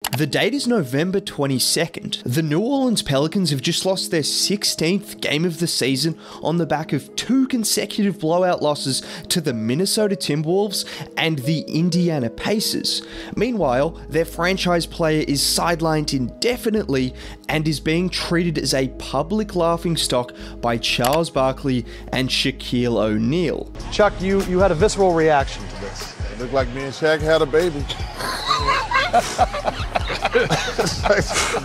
The date is November 22nd. The New Orleans Pelicans have just lost their 16th game of the season on the back of 2 consecutive blowout losses to the Minnesota Timberwolves and the Indiana Pacers. Meanwhile, their franchise player is sidelined indefinitely and is being treated as a public laughingstock by Charles Barkley and Shaquille O'Neal. Chuck, you had a visceral reaction to this. It looked like me and Shaq had a baby.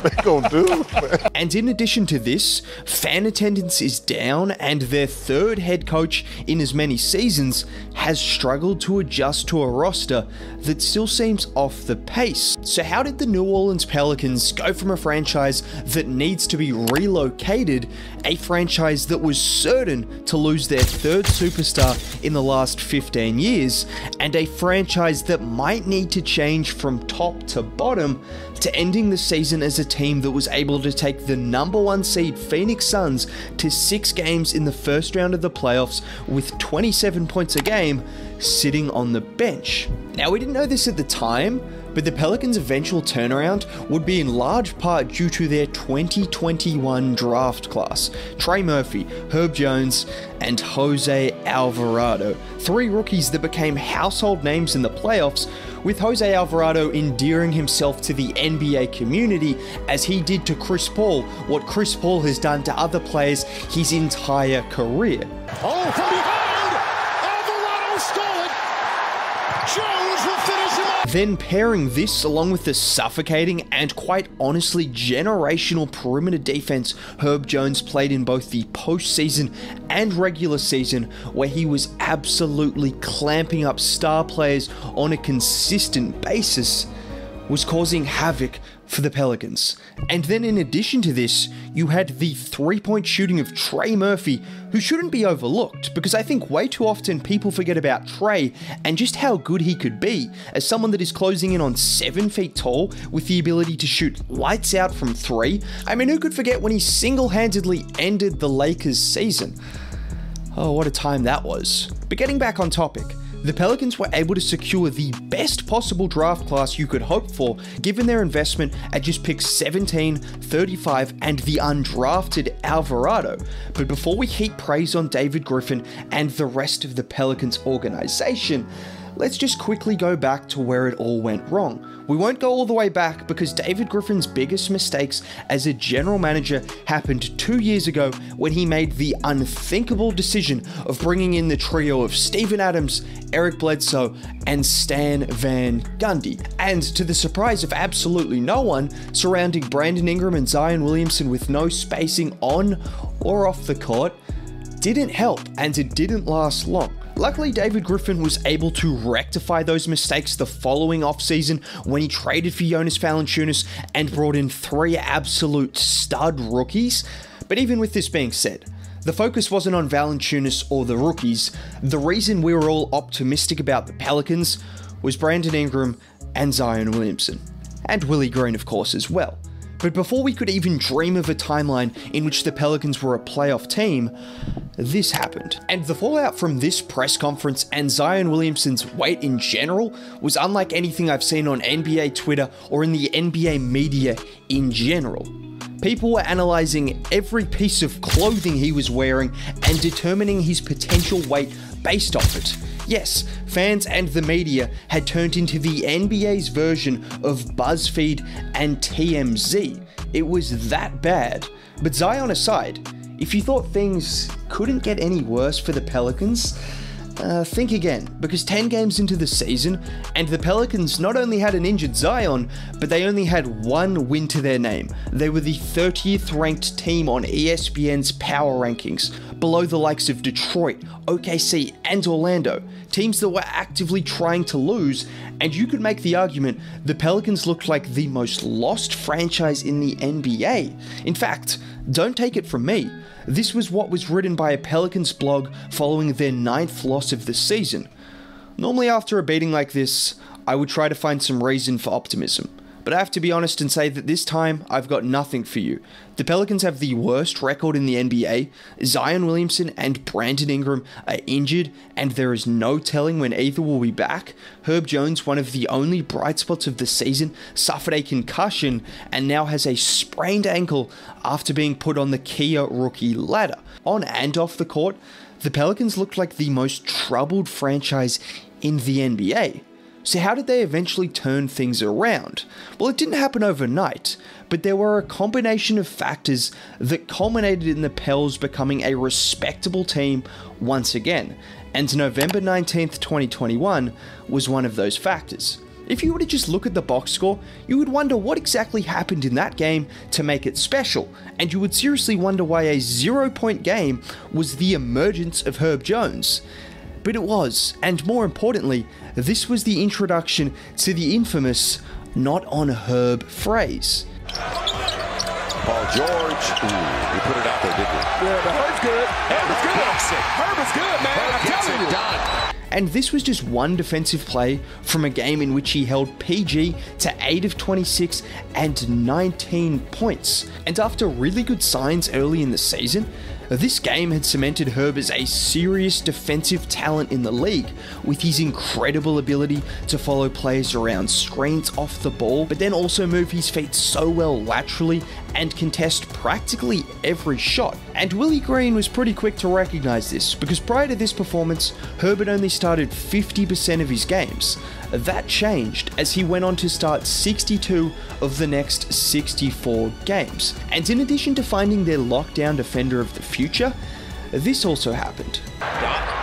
They gonna do, man. And in addition to this, fan attendance is down and their 3rd head coach in as many seasons has struggled to adjust to a roster that still seems off the pace. So how did the New Orleans Pelicans go from a franchise that needs to be relocated, a franchise that was certain to lose their 3rd superstar in the last 15 years, and a franchise that might need to change from top to bottom, to ending the season as a team that was able to take the #1 seed Phoenix Suns to 6 games in the first round of the playoffs with 27 points a game sitting on the bench? Now, we didn't know this at the time, but the Pelicans' eventual turnaround would be in large part due to their 2021 draft class. Trey Murphy, Herb Jones, and Jose Alvarado. 3 rookies that became household names in the playoffs, with Jose Alvarado endearing himself to the NBA community as he did to Chris Paul what Chris Paul has done to other players his entire career. Oh, from behind! Alvarado stole it! Jones will finish him off! Then pairing this along with the suffocating and quite honestly generational perimeter defense Herb Jones played in both the postseason and regular season, where he was absolutely clamping up star players on a consistent basis, was causing havoc for the Pelicans. And then in addition to this, you had the 3-point shooting of Trey Murphy, who shouldn't be overlooked, because I think way too often people forget about Trey and just how good he could be as someone that is closing in on 7 feet tall with the ability to shoot lights out from 3. I mean, who could forget when he single-handedly ended the Lakers' season? Oh, what a time that was. But getting back on topic, the Pelicans were able to secure the best possible draft class you could hope for, given their investment at just picks 17, 35, and the undrafted Alvarado. But before we heap praise on David Griffin and the rest of the Pelicans organization, let's just quickly go back to where it all went wrong. We won't go all the way back because David Griffin's biggest mistakes as a general manager happened 2 years ago when he made the unthinkable decision of bringing in the trio of Steven Adams, Eric Bledsoe, and Stan Van Gundy. And to the surprise of absolutely no one, surrounding Brandon Ingram and Zion Williamson with no spacing on or off the court didn't help, and it didn't last long. Luckily, David Griffin was able to rectify those mistakes the following offseason when he traded for Jonas Valanciunas and brought in 3 absolute stud rookies. But even with this being said, the focus wasn't on Valanciunas or the rookies. The reason we were all optimistic about the Pelicans was Brandon Ingram and Zion Williamson. And Willie Green, of course, as well. But before we could even dream of a timeline in which the Pelicans were a playoff team, this happened. And the fallout from this press conference and Zion Williamson's weight in general was unlike anything I've seen on NBA Twitter or in the NBA media in general. People were analysing every piece of clothing he was wearing and determining his potential weight based off it. Yes, fans and the media had turned into the NBA's version of BuzzFeed and TMZ. It was that bad. But Zion aside, if you thought things couldn't get any worse for the Pelicans, think again, because 10 games into the season, and the Pelicans not only had an injured Zion, but they only had 1 win to their name. They were the 30th ranked team on ESPN's power rankings, below the likes of Detroit, OKC, and Orlando, teams that were actively trying to lose, and you could make the argument the Pelicans looked like the most lost franchise in the NBA. In fact, don't take it from me, this was what was written by a Pelicans blog following their 9th loss of the season. Normally after a beating like this, I would try to find some reason for optimism. But I have to be honest and say that this time, I've got nothing for you. The Pelicans have the worst record in the NBA, Zion Williamson and Brandon Ingram are injured, and there is no telling when either will be back. Herb Jones, one of the only bright spots of the season, suffered a concussion and now has a sprained ankle after being put on the Kia rookie ladder. On and off the court, the Pelicans looked like the most troubled franchise in the NBA. So how did they eventually turn things around? Well, it didn't happen overnight, but there were a combination of factors that culminated in the Pels becoming a respectable team once again, and November 19th, 2021 was one of those factors. If you were to just look at the box score, you would wonder what exactly happened in that game to make it special, and you would seriously wonder why a 0-point game was the emergence of Herb Jones. But it was, and more importantly, this was the introduction to the infamous "not on Herb" phrase. Paul George, he put it out there, didn't he? Yeah, but Herb's good. Herb is good, man. I'm telling you. Done. And this was just one defensive play from a game in which he held PG to 8 of 26 and 19 points. And after really good signs early in the season, this game had cemented Herb as a serious defensive talent in the league, with his incredible ability to follow players around screens off the ball, but then also move his feet so well laterally and contest practically every shot. And Willie Green was pretty quick to recognize this, because prior to this performance, Herb had only started 50% of his games. That changed as he went on to start 62 of the next 64 games. And in addition to finding their lockdown defender of the future, this also happened.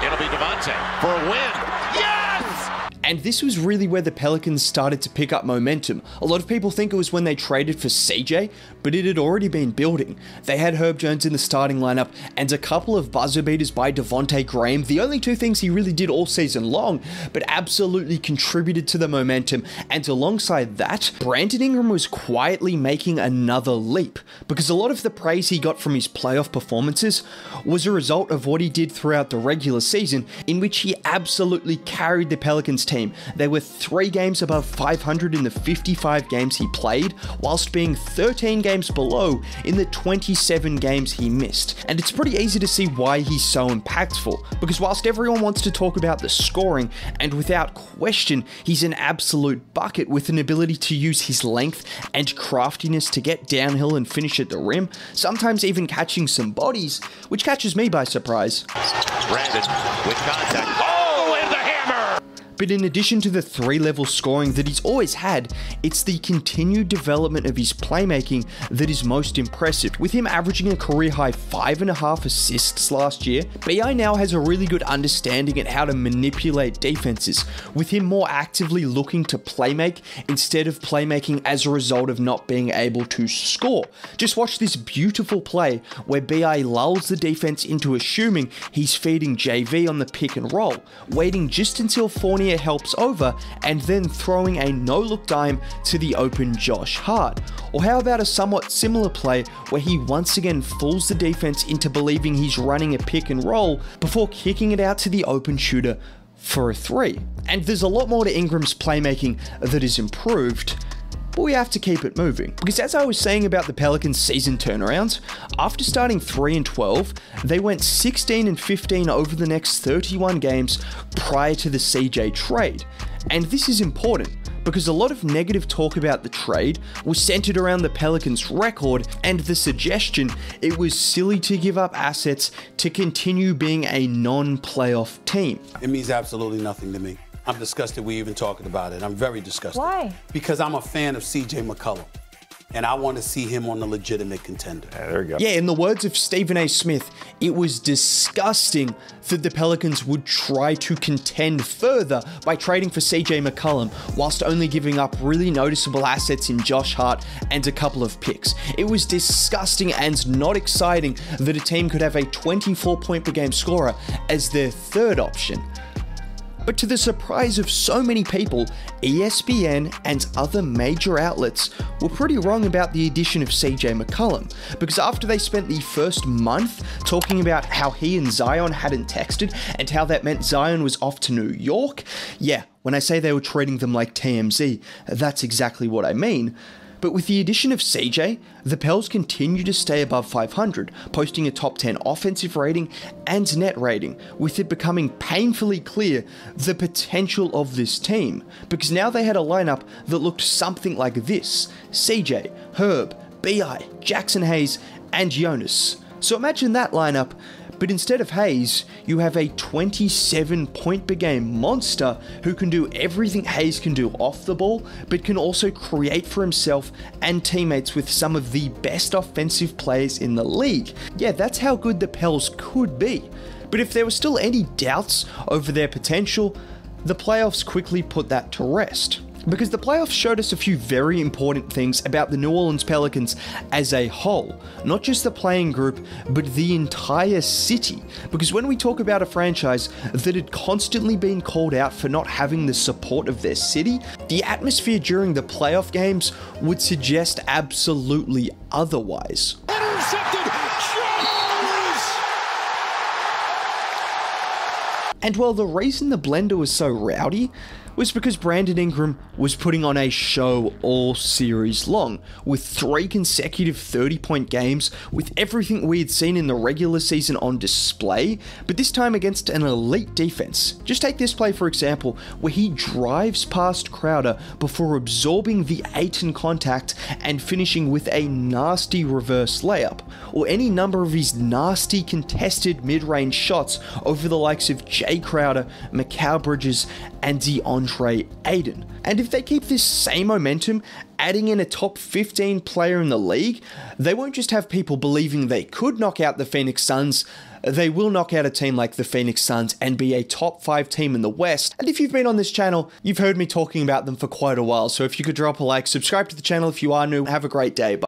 It'll be Devontae for a win. Yes! And this was really where the Pelicans started to pick up momentum. A lot of people think it was when they traded for CJ, but it had already been building. They had Herb Jones in the starting lineup and a couple of buzzer beaters by Devontae Graham, the only two things he really did all season long, but absolutely contributed to the momentum. And alongside that, Brandon Ingram was quietly making another leap, because a lot of the praise he got from his playoff performances was a result of what he did throughout the regular season, in which he absolutely carried the Pelicans team. They were 3 games above 500 in the 55 games he played, whilst being 13 games below in the 27 games he missed. And it's pretty easy to see why he's so impactful, because whilst everyone wants to talk about the scoring, and without question, he's an absolute bucket with an ability to use his length and craftiness to get downhill and finish at the rim, sometimes even catching some bodies, which catches me by surprise. Brandon with contact. But in addition to the 3-level scoring that he's always had, it's the continued development of his playmaking that is most impressive. With him averaging a career-high 5.5 assists last year, BI now has a really good understanding at how to manipulate defenses, with him more actively looking to playmake instead of playmaking as a result of not being able to score. Just watch this beautiful play where BI lulls the defense into assuming he's feeding JV on the pick and roll, waiting just until Fournier helps over, and then throwing a no-look dime to the open Josh Hart. Or how about a somewhat similar play where he once again fools the defense into believing he's running a pick and roll before kicking it out to the open shooter for a 3. And there's a lot more to Ingram's playmaking that is improved, but we have to keep it moving. Because as I was saying about the Pelicans' season turnarounds, after starting 3-12, they went 16-15 over the next 31 games prior to the CJ trade. And this is important, because a lot of negative talk about the trade was centered around the Pelicans' record and the suggestion it was silly to give up assets to continue being a non-playoff team. It means absolutely nothing to me. I'm disgusted we even talking about it. I'm very disgusted. Why? Because I'm a fan of CJ McCollum, and I want to see him on the legitimate contender. Yeah, there you go. Yeah, in the words of Stephen A. Smith, it was disgusting that the Pelicans would try to contend further by trading for CJ McCollum, whilst only giving up really noticeable assets in Josh Hart and a couple of picks. It was disgusting and not exciting that a team could have a 24-point per game scorer as their third option. But to the surprise of so many people, ESPN and other major outlets were pretty wrong about the addition of CJ McCollum, because after they spent the first month talking about how he and Zion hadn't texted and how that meant Zion was off to New York, yeah, When I say they were treating them like TMZ, that's exactly what I mean. But with the addition of CJ, the Pels continue to stay above 500, posting a top 10 offensive rating and net rating, with it becoming painfully clear the potential of this team, because now they had a lineup that looked something like this: CJ, Herb, B.I., Jackson Hayes, and Jonas. So imagine that lineup, but instead of Hayes, you have a 27 point per game monster who can do everything Hayes can do off the ball, but can also create for himself and teammates with some of the best offensive players in the league. Yeah, that's how good the Pels could be. But if there were still any doubts over their potential, the playoffs quickly put that to rest. Because the playoffs showed us a few very important things about the New Orleans Pelicans as a whole. Not just the playing group, but the entire city. Because when we talk about a franchise that had constantly been called out for not having the support of their city, the atmosphere during the playoff games would suggest absolutely otherwise. Intercepted. Jones! And well, the reason the blender was so rowdy was because Brandon Ingram was putting on a show all series long, with 3 consecutive 30-point games, with everything we had seen in the regular season on display, but this time against an elite defense. Just take this play for example, where he drives past Crowder before absorbing the Ayton contact and finishing with a nasty reverse layup, or any number of his nasty contested mid-range shots over the likes of Jay Crowder, Mikal Bridges, and DeAndre Ayton. And if they keep this same momentum, adding in a top 15 player in the league, they won't just have people believing they could knock out the Phoenix Suns, they will knock out a team like the Phoenix Suns and be a top 5 team in the West. And if you've been on this channel, you've heard me talking about them for quite a while, so if you could drop a like, subscribe to the channel if you are new, have a great day. Bye.